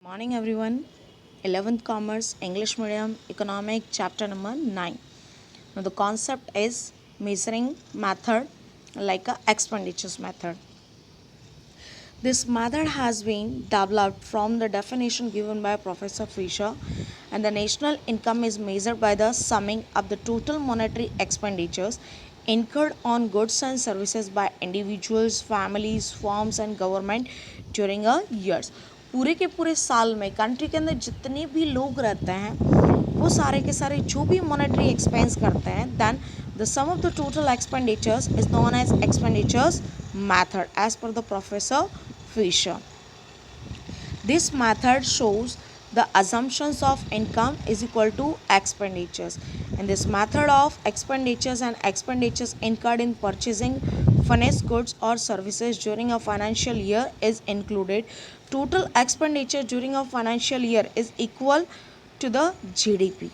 Morning everyone. 11th Commerce English Medium Economic chapter number 9. Now the concept is measuring method like a expenditures method. This method has been developed from the definition given by Professor Fisher, and the national income is measured by the summing of the total monetary expenditures incurred on goods and services by individuals, families, firms and government during a years. पूरे के पूरे साल में country के अंदर जितने भी लोग रहते हैं वो सारे के सारे जो भी मॉनेटरी एक्सपेंस करते हैं then the sum of the total expenditures is known as expenditures method as per the Professor Fisher. This method shows the assumptions of income is equal to expenditures. In this method of expenditures and expenditures incurred in purchasing finished goods or services during a financial year is included. Total expenditure during a financial year is equal to the GDP.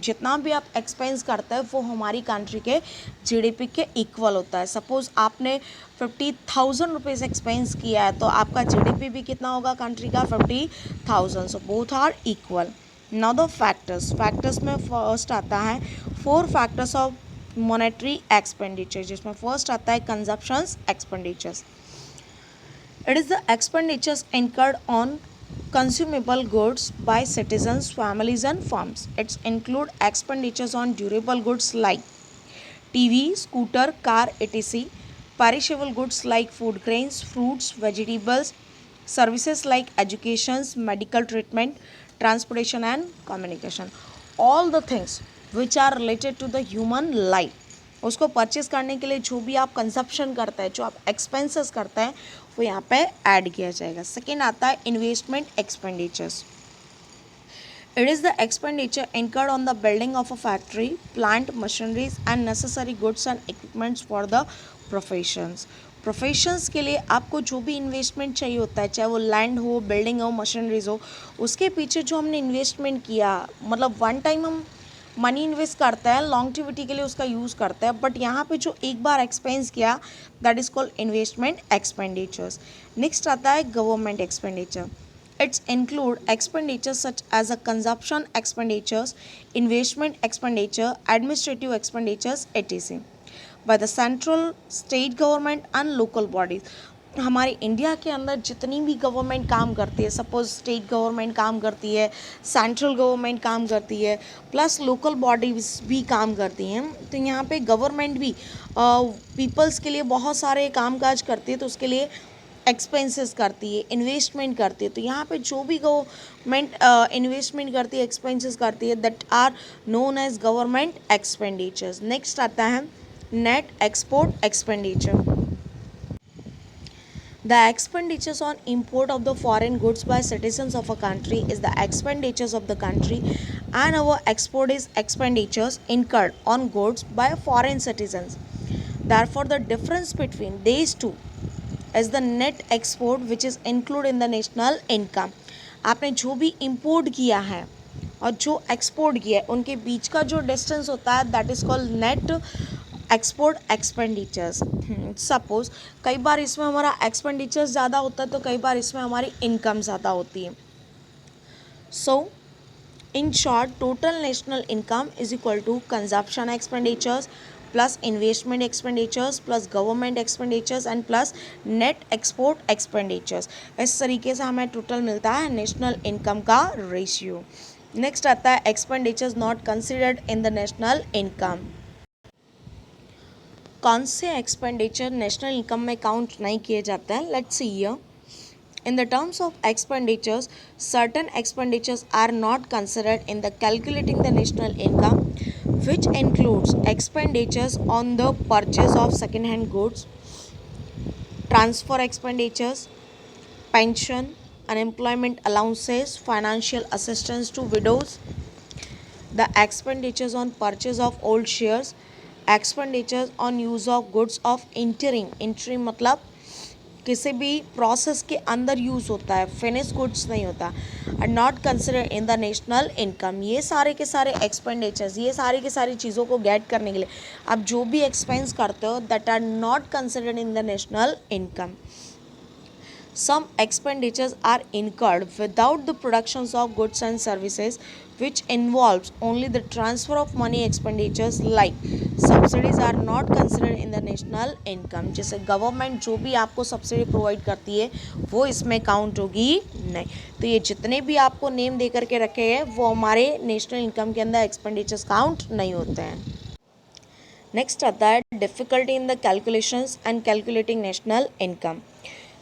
जितना भी आप expense करते हैं वो हमारी country के GDP के equal होता है. सपोज आपने 50,000 रुपीज़ एक्सपेंस किया है तो आपका जीडीपी भी कितना होगा कंट्री का 50,000. So both are equal. Now the factors में फर्स्ट आता है 4 फैक्टर्स ऑफ मॉनेटरी एक्सपेंडिचर, जिसमें फर्स्ट आता है consumptions expenditures. It is the expenditures incurred on consumable goods by citizens, families and firms. It's include expenditures on durable goods like TV, scooter, car, etc. Perishable goods like food grains, fruits, vegetables. Services like education, medical treatment, transportation and communication. All the things which are related to the human life. उसको purchase करने के लिए जो भी आप consumption करते हैं, जो आप एक्सपेंसेस करते हैं, वो यहाँ पे ऐड किया जाएगा. सेकेंड आता है investment expenditures. It is the expenditure incurred on the building of a factory, plant, machineries and necessary goods and equipments for the professions के लिए आपको जो भी इन्वेस्टमेंट चाहिए होता है, चाहे वो लैंड हो, बिल्डिंग हो, मशीनरीज हो, उसके पीछे जो हमने इन्वेस्टमेंट किया, मतलब वन टाइम हम मनी इन्वेस्ट करता है, लॉन्गटिविटी के लिए उसका यूज़ करता है, बट यहाँ पे जो एक बार एक्सपेंस किया that is called investment expenditures. Next आता है government expenditure. Its include expenditures such as a consumption expenditures, investment expenditure, administrative expenditures etc by the central, state government and local bodies. हमारे India के अंदर जितनी भी government काम करती है, सपोज स्टेट गवर्नमेंट काम करती है, सेंट्रल गवर्नमेंट काम करती है, प्लस लोकल बॉडीज भी काम करती हैं, तो यहाँ पे गवर्नमेंट भी पीपल्स के लिए बहुत सारे काम काज करती है, तो उसके लिए एक्सपेंसेस करती है, इन्वेस्टमेंट करती है. तो यहाँ पे जो भी गवर्नमेंट इन्वेस्टमेंट करती है, एक्सपेंसेस करती है, that are known as government expenditures. Next आता है net export expenditure. The expenditures on import of the foreign goods by citizens of a country is the expenditures of the country, and our export is expenditures incurred on goods by foreign citizens. Therefore, the difference between these two is the net export, which is included in the national income. आपने जो भी import किया है और जो export किया है उनके बीच का जो distance होता है that is called net export expenditures. Suppose कई बार इसमें हमारा एक्सपेंडिचर्स ज़्यादा होता है तो कई बार इसमें हमारी इनकम ज़्यादा होती है. So in short total national income is equal to consumption expenditures plus investment expenditures plus government expenditures and plus net export expenditures. इस तरीके से हमें टोटल मिलता है नेशनल इनकम का रेशियो. नेक्स्ट आता है expenditures not considered in the national income. कौन से एक्सपेंडिचर नेशनल इनकम में काउंट नहीं किए जाते हैं? Let's see here. In the terms of expenditures, certain expenditures are not considered in the calculating the national income, which includes expenditures on the purchase of second-hand goods, transfer expenditures, pension, unemployment allowances, financial assistance to widows, the expenditures on purchase of old shares, expenditures on use of goods of interim मतलब किसी भी process के अंदर use होता है, finish goods नहीं होता, are not consider in the national income. ये सारे के सारे एक्सपेंडिचर्स, ये सारी की सारी चीज़ों को गेट करने के लिए आप जो भी एक्सपेंस करते हो that are not considered in the national income. Some expenditures are incurred without the productions of goods and services, which involves only the transfer of money. Expenditures like subsidies are not considered in the national income. जैसे government जो भी आपको subsidy provide करती है वो इसमें count होगी नहीं. तो ये जितने भी आपको नेम दे करके रखे हैं वो हमारे नेशनल इनकम के अंदर एक्सपेंडिचर्स काउंट नहीं होते हैं. नेक्स्ट आता है difficulty in the calculations and calculating national income.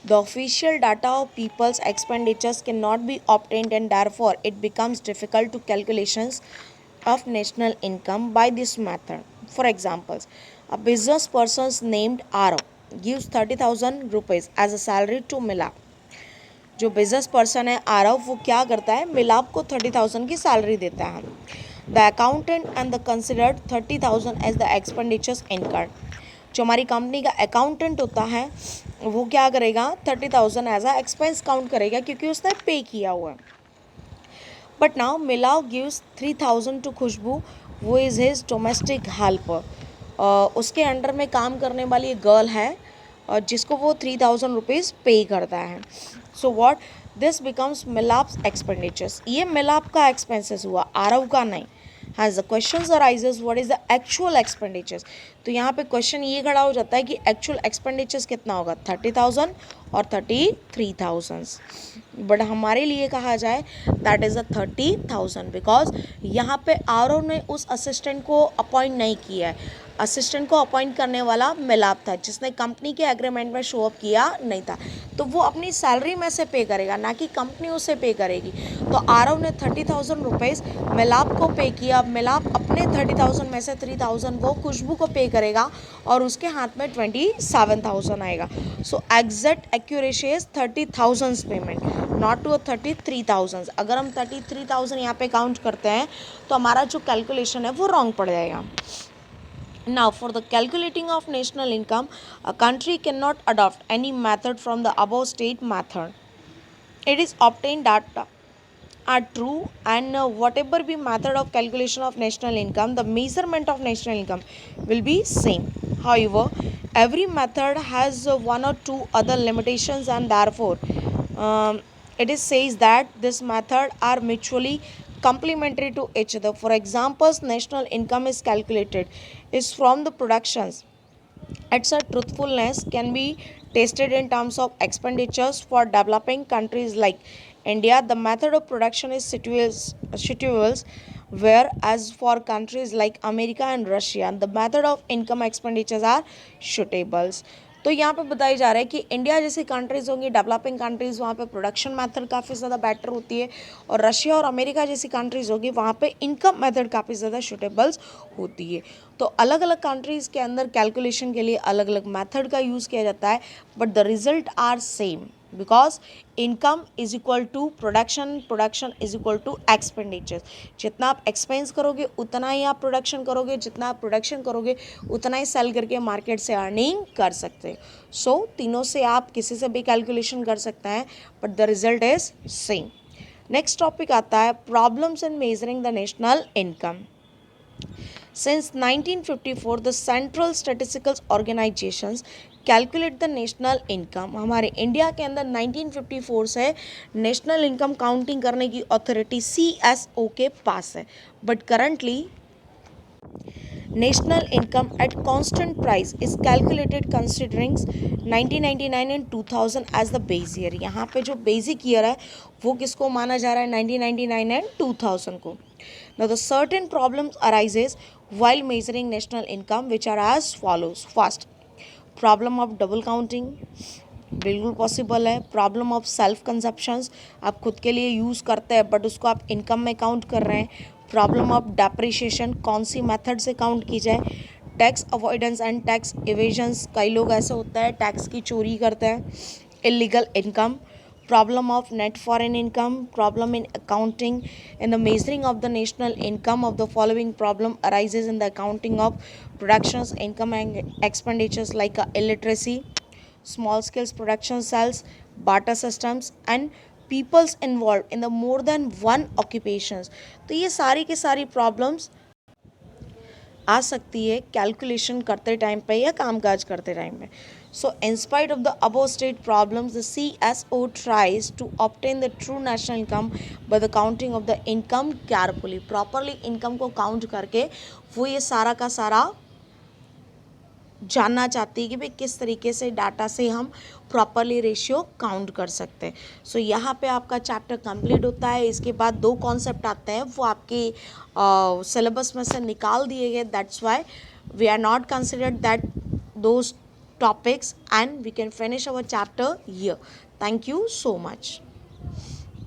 The official data of people's expenditures cannot be obtained and therefore it becomes difficult to calculations of national income by this method. For examples, a business person named Arav gives 30,000 rupees as a salary to Milap. जो business person है आरव वो क्या करता है मिलाप को 30,000 की salary देता है. The accountant and the considered 30,000 as the expenditures incurred. जो हमारी कंपनी का अकाउंटेंट होता है वो क्या करेगा 30,000 एज अ एक्सपेंस काउंट करेगा क्योंकि उसने पे किया हुआ है. बट नाउ मिलाव गिव्स 3,000 टू खुशबू वो इज़ हिज डोमेस्टिक हेल्पर. उसके अंडर में काम करने वाली एक गर्ल है जिसको वो 3,000 रुपीज़ पे करता है. So what this becomes Milap's expenditures. ये मिलाप का एक्सपेंसेस हुआ आरव का नहीं. Has the question arises what is the actual expenditures. तो यहाँ पे क्वेश्चन ये खड़ा हो जाता है कि एक्चुअल एक्सपेंडिचर्स कितना होगा 30,000 और 33,000. बट हमारे लिए कहा जाए दैट इज़ अ 30,000 बिकॉज यहाँ पे आरव ने उस असिस्टेंट को अपॉइंट नहीं किया है. असिस्टेंट को अपॉइंट करने वाला मिलाप था जिसने कंपनी के एग्रीमेंट में शो अप किया नहीं था. तो वो अपनी सैलरी में से पे करेगा ना कि कंपनी उसे पे करेगी. तो आरव ने 30,000 रुपीज़ मिलाप को पे किया. मिलाप अपने 30,000 में से 3,000 वो खुशबू को पे करेगा और उसके हाथ में 27,000 आएगा. So exact accuracy is 30,000 payment not to 33,000. अगर हम 33,000 यहाँ पे काउंट करते हैं तो हमारा जो कैलकुलेशन है वो रॉन्ग पड़ जाएगा. Now, for the calculating of national income, a country cannot adopt any method from the above state method. It is obtained data are true and whatever be method of calculation of national income, the measurement of national income will be same. However, every method has one or two other limitations and therefore it is says that this method are mutually complementary to each other. For examples, national income is calculated is from the productions. Its truthfulness can be tested in terms of expenditures for developing countries like India. The method of production is situals, whereas for countries like America and Russia, the method of income expenditures are suitables. तो यहाँ पे बताया जा रहा है कि India जैसी countries होंगी डेवलपिंग कंट्रीज़ वहाँ पे प्रोडक्शन मेथड काफ़ी ज़्यादा बेटर होती है और रशिया और अमेरिका जैसी कंट्रीज़ होगी वहाँ पे इनकम मेथड काफ़ी ज़्यादा सूटेबल्स होती है. तो अलग अलग कंट्रीज़ के अंदर कैलकुलेशन के लिए अलग अलग मेथड का यूज़ किया जाता है but the result are same because income is equal to production. Production is equal to expenditure. जितना आप एक्सपेंस करोगे उतना ही आप प्रोडक्शन करोगे. जितना आप प्रोडक्शन करोगे उतना ही सेल करके मार्केट से अर्निंग कर सकते हैं. सो तीनों से आप किसी से भी कैलकुलेशन कर सकते हैं but the result is same. Next topic आता है problems in measuring the national income. Since 1954, the Central Statistical Organizations calculate the national income. हमारे इंडिया के अंदर 1954 से नेशनल इनकम काउंटिंग करने की अथॉरिटी CSO के पास है. But currently national income at constant price is calculated considering 1999 and 2000 as the base year. यहाँ पे जो बेसिक ईयर है वो किसको माना जा रहा है 1999 and 2000 को. Now the certain problems arises while measuring national income which are as follows. First, problem of double counting बिल्कुल पॉसिबल है. प्रॉब्लम ऑफ सेल्फ कंजप्शंस आप खुद के लिए यूज़ करते हैं बट उसको आप इनकम में काउंट कर रहे हैं. प्रॉब्लम ऑफ डेप्रिशिएशन कौन सी मेथड से काउंट की जाए. टैक्स अवॉइडेंस एंड टैक्स इवेजन्स कई लोग ऐसे होता है टैक्स की चोरी करते हैं. Illegal income. Problem of net foreign income. Problem in accounting. In the measuring of the national income of the following problem arises in the accounting of productions, income and expenditures like illiteracy, small scale production cells, barter systems and peoples involved in the more than one occupations. तो ये सारी की सारी problems आ सकती है calculation करते time पे या कामकाज करते टाइम पे. So, in spite of the above state problems, the CSO tries to obtain the true national income by the counting of the income carefully. Properly income को count करके वो ये सारा का सारा जानना चाहती है कि भाई किस तरीके से डाटा से हम प्रॉपरली रेशियो काउंट कर सकते हैं. सो यहाँ पे आपका चैप्टर कंप्लीट होता है. इसके बाद 2 कॉन्सेप्ट आते हैं, वो आपके सिलेबस में से निकाल दिए गए. That's why we are not considered that those topics and we can finish our chapter here. Thank you so much.